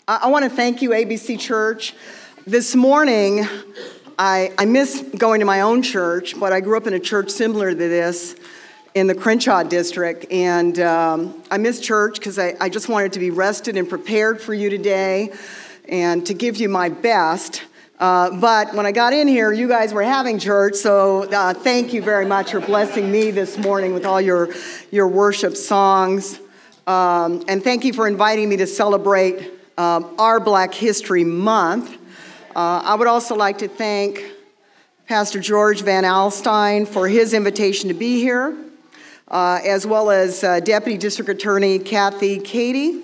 I want to thank you, ABC Church. This morning, I miss going to my own church, but I grew up in a church similar to this in the Crenshaw district, and I miss church because I just wanted to be rested and prepared for you today and to give you my best. But when I got in here, you guys were having church, so thank you very much for blessing me this morning with all your worship songs. And thank you for inviting me to celebrate our Black History Month. I would also like to thank Pastor George Van Alstyne for his invitation to be here, as well as Deputy District Attorney Kathy Cady,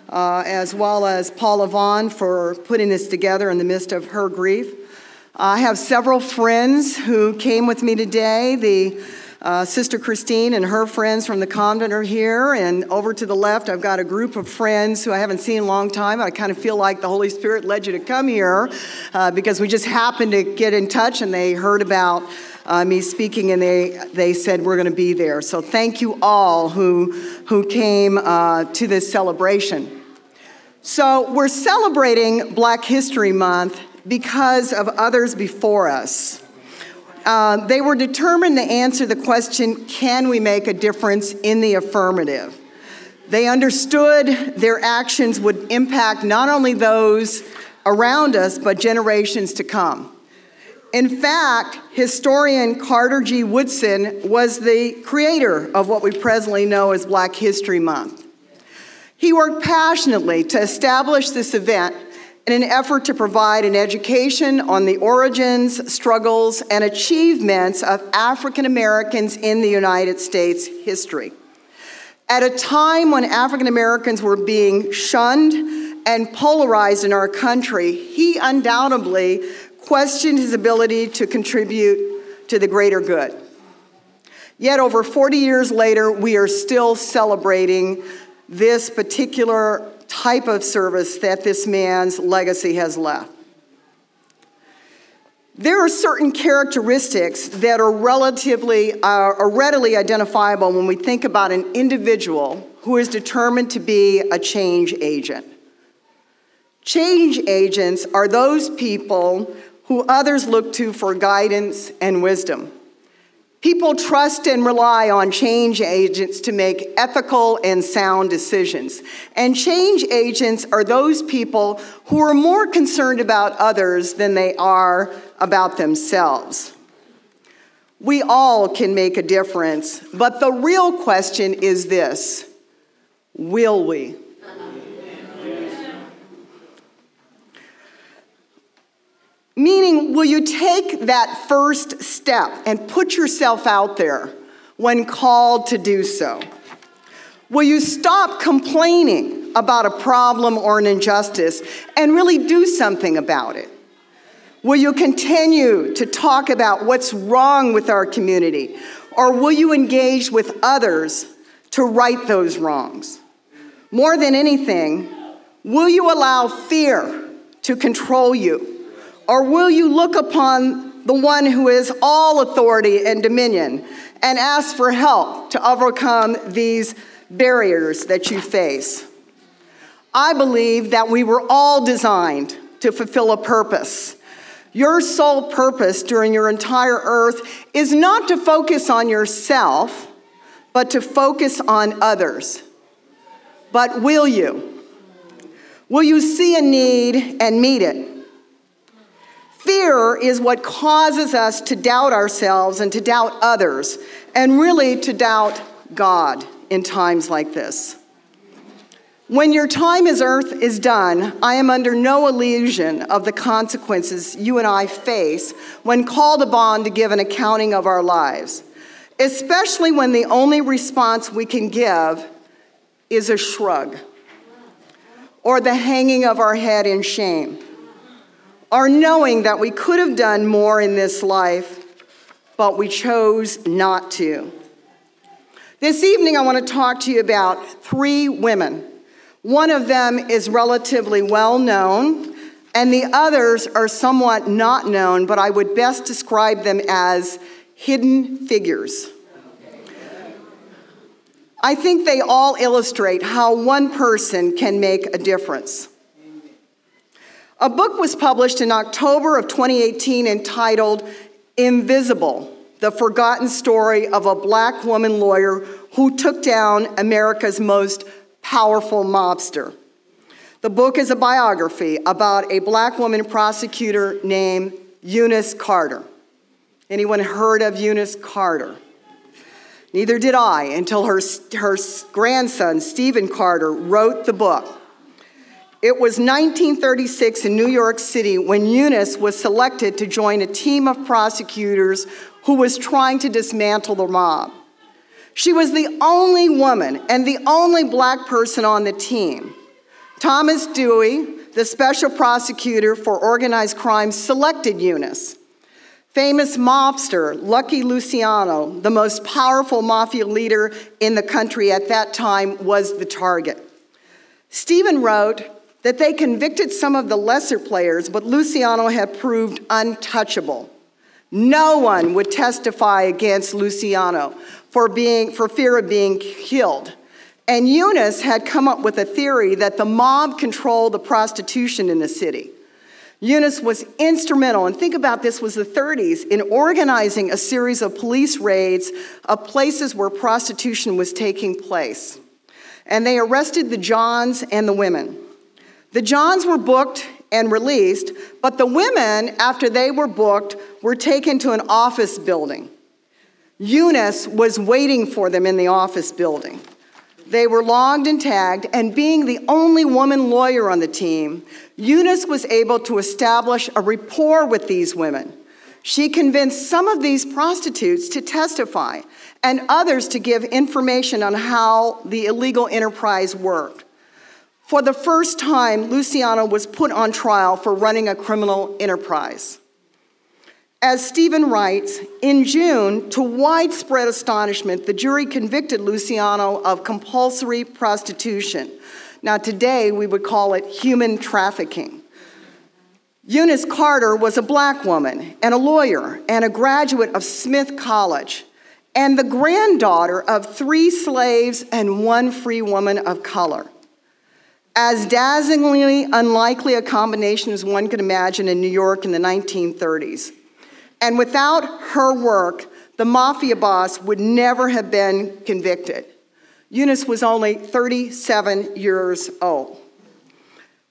as well as Paula Vaughn for putting this together in the midst of her grief. I have several friends who came with me today. Sister Christine and her friends from the convent are here, and over to the left I've got a group of friends who I haven't seen in a long time. I kind of feel like the Holy Spirit led you to come here because we just happened to get in touch and they heard about me speaking, and they said we're going to be there. So thank you all who came to this celebration. So we're celebrating Black History Month because of others before us. They were determined to answer the question, can we make a difference, in the affirmative? They understood their actions would impact not only those around us, but generations to come. In fact, historian Carter G. Woodson was the creator of what we presently know as Black History Month. He worked passionately to establish this event in an effort to provide an education on the origins, struggles, and achievements of African Americans in the United States history. At a time when African Americans were being shunned and polarized in our country, he undoubtedly questioned his ability to contribute to the greater good. Yet over 40 years later, we are still celebrating this particular type of service that this man's legacy has left. There are certain characteristics that are readily identifiable when we think about an individual who is determined to be a change agent. Change agents are those people who others look to for guidance and wisdom. People trust and rely on change agents to make ethical and sound decisions. And change agents are those people who are more concerned about others than they are about themselves. We all can make a difference, but the real question is this: will we? Meaning, will you take that first step and put yourself out there when called to do so? Will you stop complaining about a problem or an injustice and really do something about it? Will you continue to talk about what's wrong with our community? Or will you engage with others to right those wrongs? More than anything, will you allow fear to control you? Or will you look upon the one who is all authority and dominion and ask for help to overcome these barriers that you face? I believe that we were all designed to fulfill a purpose. Your sole purpose during your entire earth is not to focus on yourself, but to focus on others. But will you? Will you see a need and meet it? Fear is what causes us to doubt ourselves and to doubt others, and really to doubt God in times like this. When your time as earth is done, I am under no illusion of the consequences you and I face when called upon to give an accounting of our lives, especially when the only response we can give is a shrug, or the hanging of our head in shame, or knowing that we could have done more in this life, but we chose not to. This evening, I want to talk to you about 3 women. One of them is relatively well known, and the others are somewhat not known, but I would best describe them as hidden figures. I think they all illustrate how one person can make a difference. A book was published in October of 2018 entitled Invisible: The Forgotten Story of a Black Woman Lawyer Who Took Down America's Most Powerful Mobster. The book is a biography about a black woman prosecutor named Eunice Carter. Anyone heard of Eunice Carter? Neither did I until her grandson, Stephen Carter, wrote the book. It was 1936 in New York City when Eunice was selected to join a team of prosecutors who was trying to dismantle the mob. She was the only woman and the only black person on the team. Thomas Dewey, the special prosecutor for organized crime, selected Eunice. Famous mobster Lucky Luciano, the most powerful mafia leader in the country at that time, was the target. Stephen wrote that they convicted some of the lesser players, but Luciano had proved untouchable. No one would testify against Luciano for fear of being killed. And Eunice had come up with a theory that the mob controlled the prostitution in the city. Eunice was instrumental, and think about this, was the 30s, in organizing a series of police raids of places where prostitution was taking place. And they arrested the Johns and the women. The Johns were booked and released, but the women, after they were booked, were taken to an office building. Eunice was waiting for them in the office building. They were logged and tagged, and being the only woman lawyer on the team, Eunice was able to establish a rapport with these women. She convinced some of these prostitutes to testify and others to give information on how the illegal enterprise worked. For the first time, Luciano was put on trial for running a criminal enterprise. As Stephen writes, in June, to widespread astonishment, the jury convicted Luciano of compulsory prostitution. Now today, we would call it human trafficking. Eunice Carter was a black woman and a lawyer and a graduate of Smith College and the granddaughter of 3 slaves and 1 free woman of color. As dazzlingly unlikely a combination as one could imagine in New York in the 1930s. And without her work, the mafia boss would never have been convicted. Eunice was only 37 years old.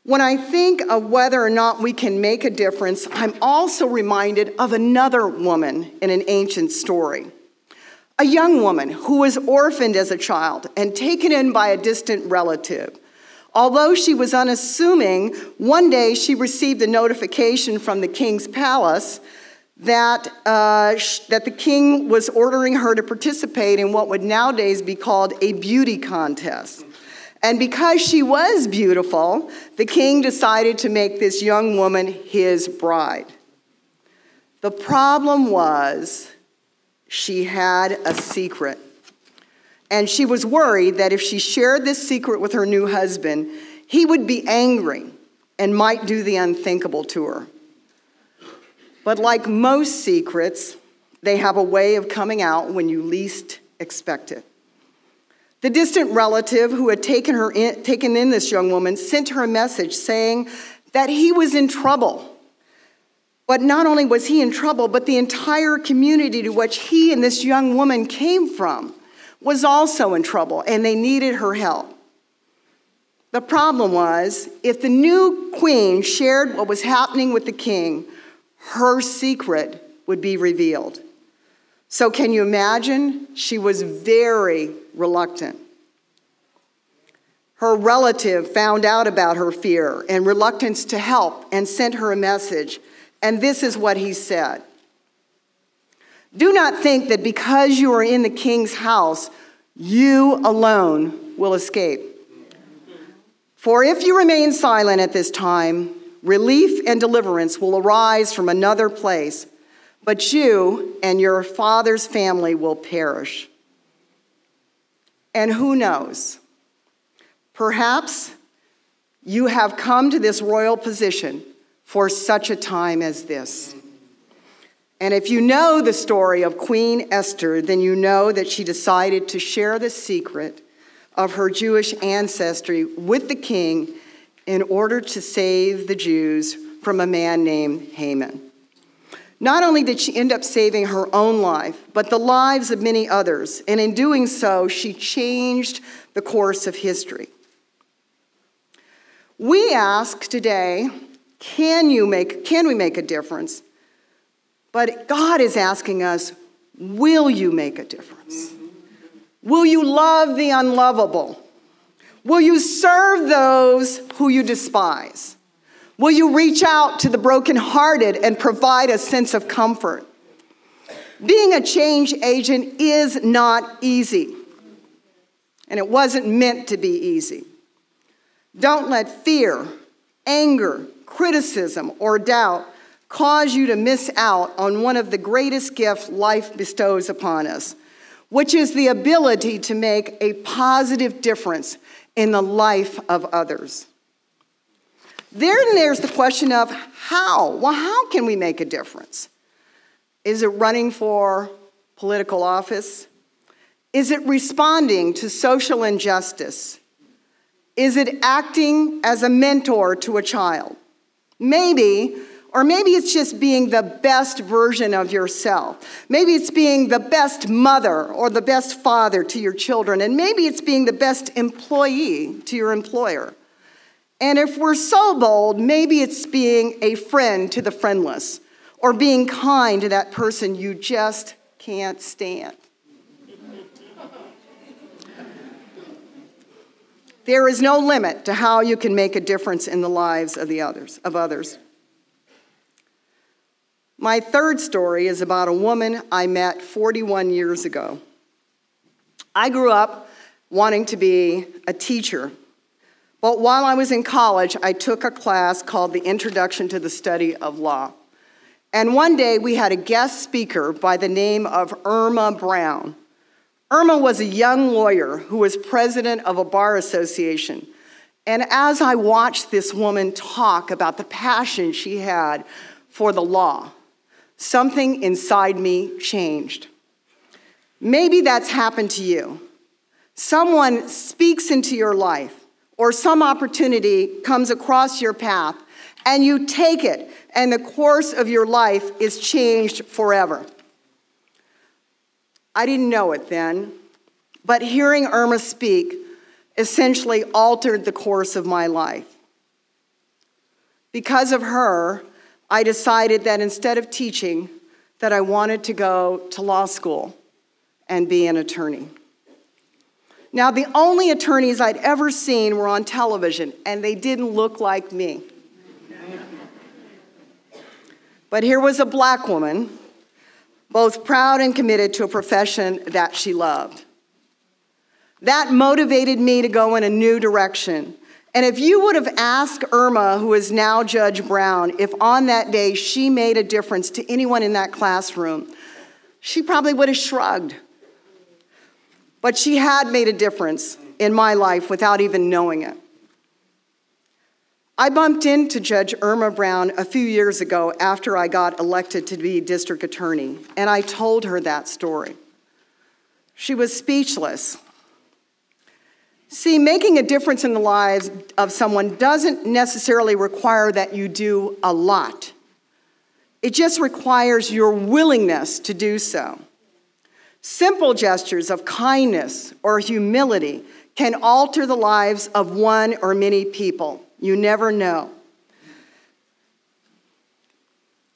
When I think of whether or not we can make a difference, I'm also reminded of another woman in an ancient story. A young woman who was orphaned as a child and taken in by a distant relative. Although she was unassuming, one day she received a notification from the king's palace that the king was ordering her to participate in what would nowadays be called a beauty contest. And because she was beautiful, the king decided to make this young woman his bride. The problem was she had a secret. And she was worried that if she shared this secret with her new husband, he would be angry and might do the unthinkable to her. But like most secrets, they have a way of coming out when you least expect it. The distant relative who had taken in this young woman sent her a message saying that he was in trouble. But not only was he in trouble, but the entire community to which he and this young woman came from was also in trouble, and they needed her help. The problem was, if the new queen shared what was happening with the king, her secret would be revealed. So can you imagine? She was very reluctant. Her relative found out about her fear and reluctance to help and sent her a message, and this is what he said. Do not think that because you are in the king's house, you alone will escape. For if you remain silent at this time, relief and deliverance will arise from another place, but you and your father's family will perish. And who knows? Perhaps you have come to this royal position for such a time as this. And if you know the story of Queen Esther, then you know that she decided to share the secret of her Jewish ancestry with the king in order to save the Jews from a man named Haman. Not only did she end up saving her own life, but the lives of many others, and in doing so, she changed the course of history. We ask today, can we make a difference? But God is asking us, will you make a difference? Will you love the unlovable? Will you serve those who you despise? Will you reach out to the brokenhearted and provide a sense of comfort? Being a change agent is not easy, and it wasn't meant to be easy. Don't let fear, anger, criticism, or doubt cause you to miss out on one of the greatest gifts life bestows upon us, which is the ability to make a positive difference in the life of others. There's the question of how. Well, how can we make a difference? Is it running for political office? Is it responding to social injustice? Is it acting as a mentor to a child? Maybe it's just being the best version of yourself. Maybe it's being the best mother or the best father to your children, and maybe it's being the best employee to your employer. And if we're so bold, maybe it's being a friend to the friendless, or being kind to that person you just can't stand. There is no limit to how you can make a difference in the lives of others. My third story is about a woman I met 41 years ago. I grew up wanting to be a teacher, but while I was in college, I took a class called the Introduction to the Study of Law. And one day we had a guest speaker by the name of Irma Brown. Irma was a young lawyer who was president of a bar association. And as I watched this woman talk about the passion she had for the law, something inside me changed. Maybe that's happened to you. Someone speaks into your life, or some opportunity comes across your path, and you take it, and the course of your life is changed forever. I didn't know it then, but hearing Irma speak essentially altered the course of my life. Because of her, I decided that instead of teaching, that I wanted to go to law school and be an attorney. Now, the only attorneys I'd ever seen were on television, and they didn't look like me. But here was a black woman, both proud and committed to a profession that she loved. That motivated me to go in a new direction. And if you would have asked Irma, who is now Judge Brown, if on that day she made a difference to anyone in that classroom, she probably would have shrugged. But she had made a difference in my life without even knowing it. I bumped into Judge Irma Brown a few years ago after I got elected to be district attorney, and I told her that story. She was speechless. See, making a difference in the lives of someone doesn't necessarily require that you do a lot. It just requires your willingness to do so. Simple gestures of kindness or humility can alter the lives of one or many people. You never know.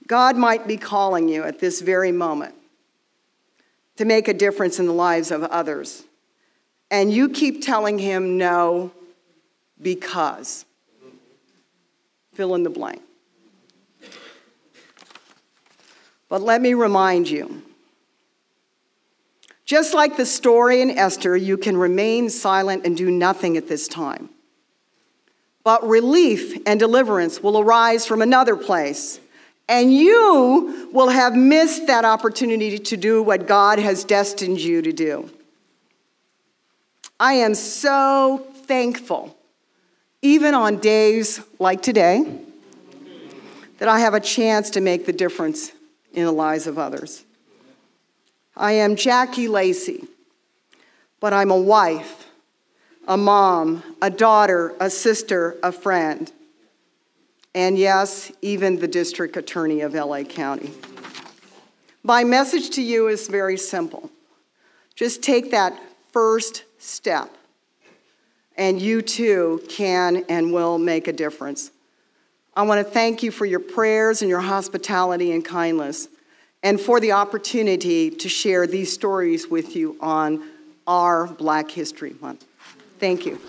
God might be calling you at this very moment to make a difference in the lives of others. And you keep telling him no because. Fill in the blank. But let me remind you, just like the story in Esther, you can remain silent and do nothing at this time. But relief and deliverance will arise from another place, and you will have missed that opportunity to do what God has destined you to do. I am so thankful, even on days like today, that I have a chance to make the difference in the lives of others. I am Jackie Lacey, but I'm a wife, a mom, a daughter, a sister, a friend, and yes, even the district attorney of LA County. My message to you is very simple. Just take that first step, and you too can and will make a difference. I want to thank you for your prayers and your hospitality and kindness, and for the opportunity to share these stories with you on our Black History Month. Thank you.